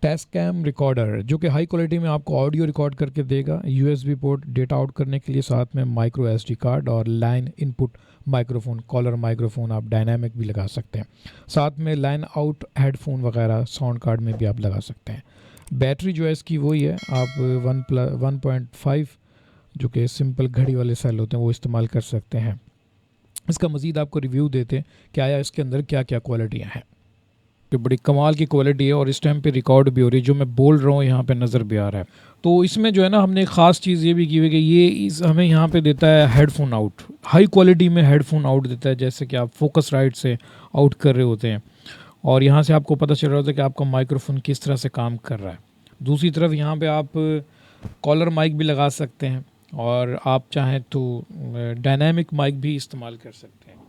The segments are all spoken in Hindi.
टेस्कैम रिकॉर्डर जो कि हाई क्वालिटी में आपको ऑडियो रिकॉर्ड करके देगा। यूएसबी पोर्ट डेटा आउट करने के लिए, साथ में माइक्रो एसडी कार्ड और line input microphone, collar microphone आप डायनामिक भी लगा सकते हैं। साथ में लाइन आउट हेडफोन वगैरह साउंड कार्ड में भी आप लगा सकते हैं। बैटरी जो है इसकी वही है, आप 1.5 जो कि सिंपल घड़ी वाले सेल होते हैं वो इस्तेमाल कर सकते हैं। इसका मज़ीद आपको रिव्यू देते हैं कि आया इसके अंदर क्या क्या क्वालिटियाँ हैं। कि बड़ी कमाल की क्वालिटी है और इस टाइम पे रिकॉर्ड भी हो रही है, जो मैं बोल रहा हूँ यहाँ पे नज़र भी आ रहा है। तो इसमें जो है ना, हमने एक ख़ास चीज़ ये भी की हुई कि ये हमें यहाँ पे देता है हेडफोन आउट, हाई क्वालिटी में हेडफोन आउट देता है, जैसे कि आप फोकस राइट से आउट कर रहे होते हैं और यहाँ से आपको पता चल रहा होता है कि आपका माइक्रोफोन किस तरह से काम कर रहा है। दूसरी तरफ यहाँ पर आप कॉलर माइक भी लगा सकते हैं और आप चाहें तो डायनामिक माइक भी इस्तेमाल कर सकते हैं।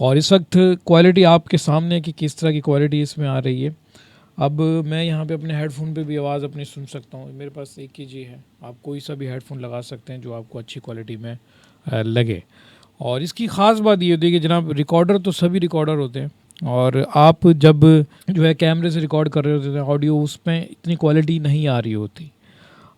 और इस वक्त क्वालिटी आपके सामने है कि किस तरह की क्वालिटी इसमें आ रही है। अब मैं यहाँ पे अपने हेडफोन पे भी आवाज़ अपनी सुन सकता हूँ। मेरे पास एक ही जी है, आप कोई सा भी हेडफोन लगा सकते हैं जो आपको अच्छी क्वालिटी में लगे। और इसकी ख़ास बात ये होती है कि जनाब, रिकॉर्डर तो सभी रिकॉर्डर होते हैं और आप जब जो है कैमरे से रिकॉर्ड कर रहे होते हैं ऑडियो, उसमें इतनी क्वालिटी नहीं आ रही होती।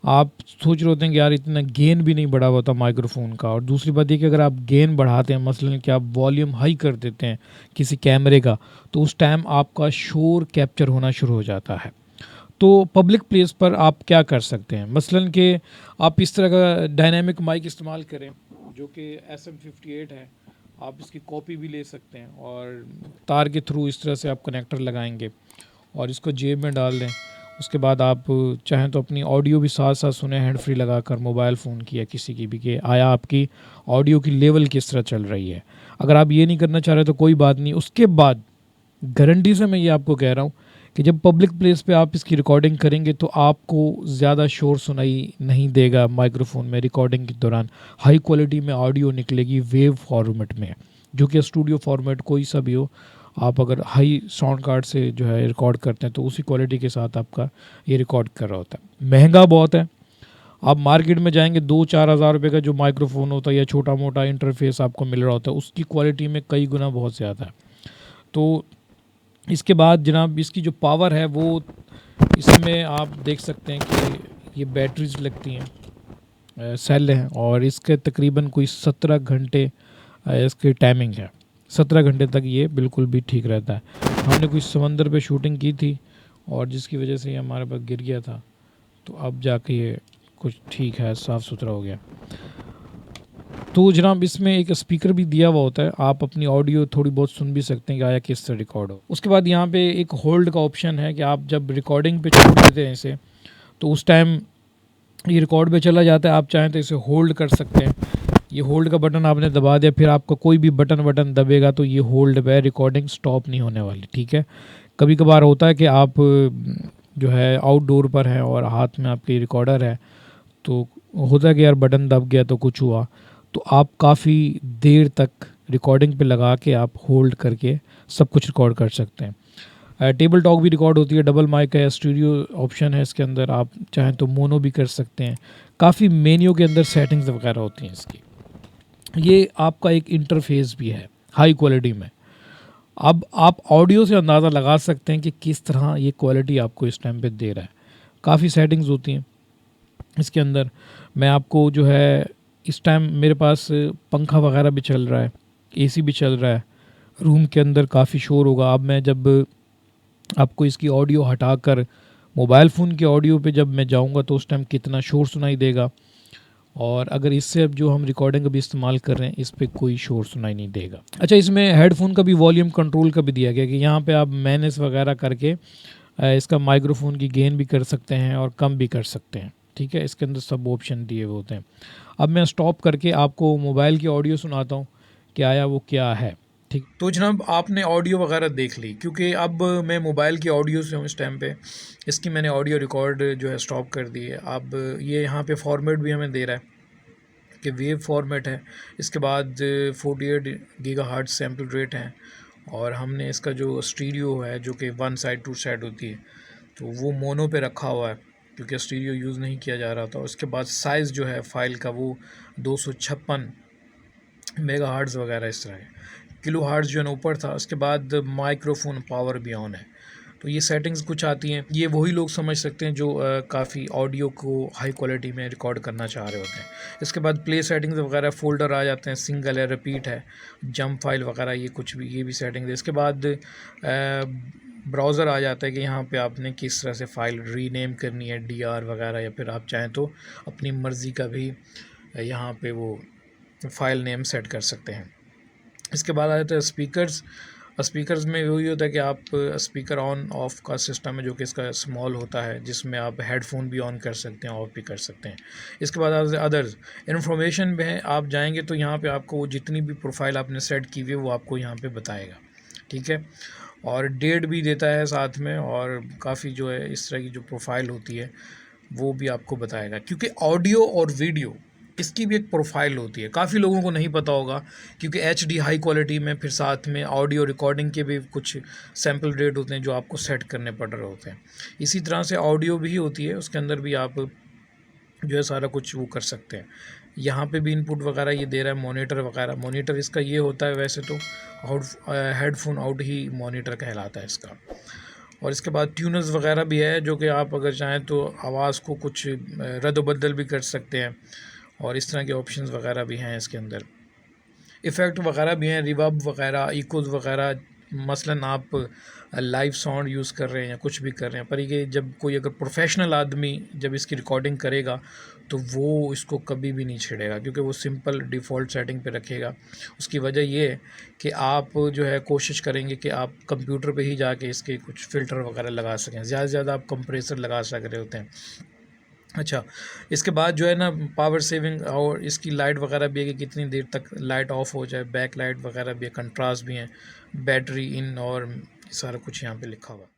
आप सोच रहे होते हैं कि यार इतना गेन भी नहीं बढ़ा हुआ था माइक्रोफोन का। और दूसरी बात ये कि अगर आप गेन बढ़ाते हैं, मसलन कि आप वॉल्यूम हाई कर देते हैं किसी कैमरे का, तो उस टाइम आपका शोर कैप्चर होना शुरू हो जाता है। तो पब्लिक प्लेस पर आप क्या कर सकते हैं, मसलन कि आप इस तरह का डायनामिक माइक इस्तेमाल करें जो कि SM58 है। आप इसकी कॉपी भी ले सकते हैं और तार के थ्रू इस तरह से आप कनेक्टर लगाएंगे और इसको जेब में डाल दें। उसके बाद आप चाहें तो अपनी ऑडियो भी साथ साथ सुने, हैंड फ्री लगाकर मोबाइल फ़ोन की या किसी की भी, कि आया आपकी ऑडियो की लेवल किस तरह चल रही है। अगर आप ये नहीं करना चाह रहे तो कोई बात नहीं। उसके बाद गारंटी से मैं ये आपको कह रहा हूँ कि जब पब्लिक प्लेस पे आप इसकी रिकॉर्डिंग करेंगे तो आपको ज़्यादा शोर सुनाई नहीं देगा माइक्रोफोन में। रिकॉर्डिंग के दौरान हाई क्वालिटी में ऑडियो निकलेगी वेव फॉर्मेट में, जो कि स्टूडियो फॉर्मेट कोई सा भी हो। आप अगर हाई साउंड कार्ड से जो है रिकॉर्ड करते हैं तो उसी क्वालिटी के साथ आपका ये रिकॉर्ड कर रहा होता है। महंगा बहुत है। आप मार्केट में जाएंगे 2-4 हज़ार रुपये का जो माइक्रोफोन होता है या छोटा मोटा इंटरफेस आपको मिल रहा होता है, उसकी क्वालिटी में कई गुना बहुत ज़्यादा है। तो इसके बाद जनाब, इसकी जो पावर है वो, इसमें आप देख सकते हैं कि ये बैटरीज लगती हैं, सेल हैं और इसके तकरीबन कोई 17 घंटे इसकी टाइमिंग है। 17 घंटे तक ये बिल्कुल भी ठीक रहता है। हमने कोई समंदर पे शूटिंग की थी और जिसकी वजह से ये हमारे पास गिर गया था, तो अब जाके ये कुछ ठीक है, साफ़ सुथरा हो गया। तो जनाब, इसमें एक स्पीकर भी दिया हुआ होता है, आप अपनी ऑडियो थोड़ी बहुत सुन भी सकते हैं कि आया किस तरह रिकॉर्ड हो। उसके बाद यहाँ पे एक होल्ड का ऑप्शन है कि आप जब रिकॉर्डिंग पे छोड़ देते हैं इसे, तो उस टाइम ये रिकॉर्ड पे चला जाता है। आप चाहें तो इसे होल्ड कर सकते हैं। ये होल्ड का बटन आपने दबा दिया, फिर आपका कोई भी बटन दबेगा तो ये होल्ड पे रिकॉर्डिंग स्टॉप नहीं होने वाली, ठीक है। कभी कभार होता है कि आप जो है आउटडोर पर हैं और हाथ में आपके रिकॉर्डर है, तो होता है कि यार बटन दब गया तो कुछ हुआ, तो आप काफ़ी देर तक रिकॉर्डिंग पे लगा के आप होल्ड करके सब कुछ रिकॉर्ड कर सकते हैं। टेबल टॉक भी रिकॉर्ड होती है, डबल माइक है, स्टूडियो ऑप्शन है इसके अंदर, आप चाहें तो मोनो भी कर सकते हैं। काफ़ी मेन्यू के अंदर सेटिंग्स वगैरह होती हैं इसकी। ये आपका एक इंटरफेस भी है हाई क्वालिटी में। अब आप ऑडियो से अंदाज़ा लगा सकते हैं कि किस तरह ये क्वालिटी आपको इस टाइम पे दे रहा है। काफ़ी सेटिंग्स होती हैं इसके अंदर। मैं आपको जो है, इस टाइम मेरे पास पंखा वगैरह भी चल रहा है, एसी भी चल रहा है, रूम के अंदर काफ़ी शोर होगा। अब मैं जब आपको इसकी ऑडियो हटाकर मोबाइल फ़ोन की ऑडियो पे जब मैं जाऊंगा तो उस टाइम कितना शोर सुनाई देगा, और अगर इससे अब जो हम रिकॉर्डिंग अभी इस्तेमाल कर रहे हैं इस पर कोई शोर सुनाई नहीं देगा। अच्छा, इसमें हेडफोन का भी वॉल्यूम कंट्रोल का भी दिया गया कि यहाँ पे आप मैनेज वगैरह करके इसका माइक्रोफोन की गेन भी कर सकते हैं और कम भी कर सकते हैं, ठीक है। इसके अंदर सब ऑप्शन दिए हुए होते हैं। अब मैं स्टॉप करके आपको मोबाइल की ऑडियो सुनाता हूँ कि आया वो क्या है, ठीक। तो जनाब, आपने ऑडियो वगैरह देख ली, क्योंकि अब मैं मोबाइल की ऑडियो से हूँ इस टाइम पे। इसकी मैंने ऑडियो रिकॉर्ड जो है स्टॉप कर दी है। अब ये यहाँ पे फॉर्मेट भी हमें दे रहा है कि वेव फॉर्मेट है। इसके बाद 48 गीगाहर्ट्ज़ सैम्पल रेट है और हमने इसका जो स्टीरियो है जो कि 1 साइड 2 साइड होती है, तो वो मोनो पे रखा हुआ है क्योंकि स्टीरियो यूज़ नहीं किया जा रहा था। उसके बाद साइज़ जो है फ़ाइल का वो 256 मेगाहर्ट्ज़ वगैरह इस तरह है। किलो हर्ट्ज़ जो है ऊपर था। उसके बाद माइक्रोफोन पावर भी ऑन है। तो ये सेटिंग्स कुछ आती हैं, ये वही लोग समझ सकते हैं जो काफ़ी ऑडियो को हाई क्वालिटी में रिकॉर्ड करना चाह रहे होते हैं। इसके बाद प्ले सेटिंग्स वगैरह फ़ोल्डर आ जाते हैं, सिंगल है, रिपीट है, जंप फाइल वगैरह, ये कुछ भी, ये भी सेटिंग्स है। इसके बाद ब्राउज़र आ जाता है कि यहाँ पे आपने किस तरह से फ़ाइल रीनेम करनी है, डीआर वगैरह, या फिर आप चाहें तो अपनी मर्ज़ी का भी यहाँ पे वो फ़ाइल नेम सेट कर सकते हैं। इसके बाद आ जाता है स्पीकर्स। स्पीकर्स में वही होता है कि आप स्पीकर ऑन ऑफ़ का सिस्टम है जो कि इसका स्मॉल होता है, जिसमें आप हेडफोन भी ऑन कर सकते हैं, ऑफ भी कर सकते हैं। इसके बाद आता है अदर्स। इन्फॉर्मेशन में आप जाएंगे तो यहाँ पे आपको वो जितनी भी प्रोफाइल आपने सेट की हुई है वो आपको यहाँ पे बताएगा, ठीक है। और डेट भी देता है साथ में, और काफ़ी जो है इस तरह की जो प्रोफाइल होती है वो भी आपको बताएगा, क्योंकि ऑडियो और वीडियो इसकी भी एक प्रोफाइल होती है। काफ़ी लोगों को नहीं पता होगा, क्योंकि एचडी हाई क्वालिटी में फिर साथ में ऑडियो रिकॉर्डिंग के भी कुछ सैम्पल रेट होते हैं जो आपको सेट करने पड़ रहे होते हैं। इसी तरह से ऑडियो भी होती है, उसके अंदर भी आप जो है सारा कुछ वो कर सकते हैं। यहाँ पे भी इनपुट वगैरह ये दे रहा है, मॉनिटर वगैरह। मॉनिटर इसका ये होता है वैसे तो आउट हेडफोन आउट ही मॉनिटर कहलाता है इसका। और इसके बाद ट्यूनर्स वगैरह भी है, जो कि आप अगर चाहें तो आवाज़ को कुछ रद्द-बदल भी कर सकते हैं, और इस तरह के ऑप्शंस वगैरह भी हैं इसके अंदर। इफ़ेक्ट वगैरह भी हैं, रिवर्ब वगैरह, इकोज़ वगैरह। मसलन आप लाइव साउंड यूज़ कर रहे हैं या कुछ भी कर रहे हैं, पर ये जब कोई अगर प्रोफेशनल आदमी जब इसकी रिकॉर्डिंग करेगा तो वो इसको कभी भी नहीं छेड़ेगा, क्योंकि वो सिंपल डिफ़ॉल्ट सेटिंग पे रखेगा। उसकी वजह ये है कि आप जो है कोशिश करेंगे कि आप कंप्यूटर पे ही जाके इसके कुछ फ़िल्टर वगैरह लगा सकें। ज़्यादा से ज़्यादा आप कंप्रेसर लगा सक रहे होते हैं। अच्छा, इसके बाद जो है ना पावर सेविंग, और इसकी लाइट वगैरह भी है कि कितनी देर तक लाइट ऑफ हो जाए, बैक लाइट वगैरह भी है, कंट्रास्ट भी है, बैटरी इन, और सारा कुछ यहाँ पे लिखा हुआ है।